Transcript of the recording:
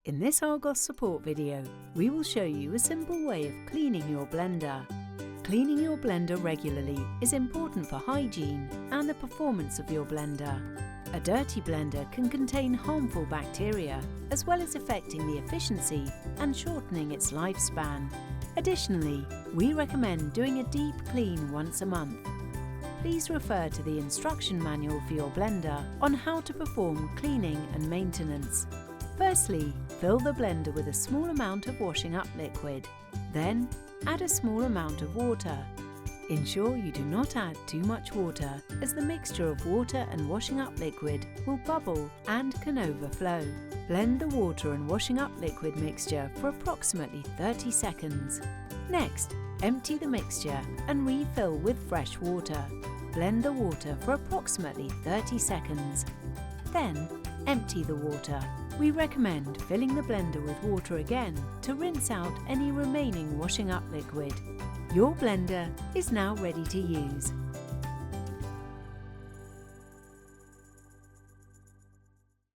In this Argos Support video, we will show you a simple way of cleaning your blender. Cleaning your blender regularly is important for hygiene and the performance of your blender. A dirty blender can contain harmful bacteria, as well as affecting the efficiency and shortening its lifespan. Additionally, we recommend doing a deep clean once a month. Please refer to the instruction manual for your blender on how to perform cleaning and maintenance. Firstly, fill the blender with a small amount of washing up liquid. Then, add a small amount of water. Ensure you do not add too much water, as the mixture of water and washing up liquid will bubble and can overflow. Blend the water and washing up liquid mixture for approximately 30 seconds. Next, empty the mixture and refill with fresh water. Blend the water for approximately 30 seconds. Then, empty the water. We recommend filling the blender with water again to rinse out any remaining washing up liquid. Your blender is now ready to use.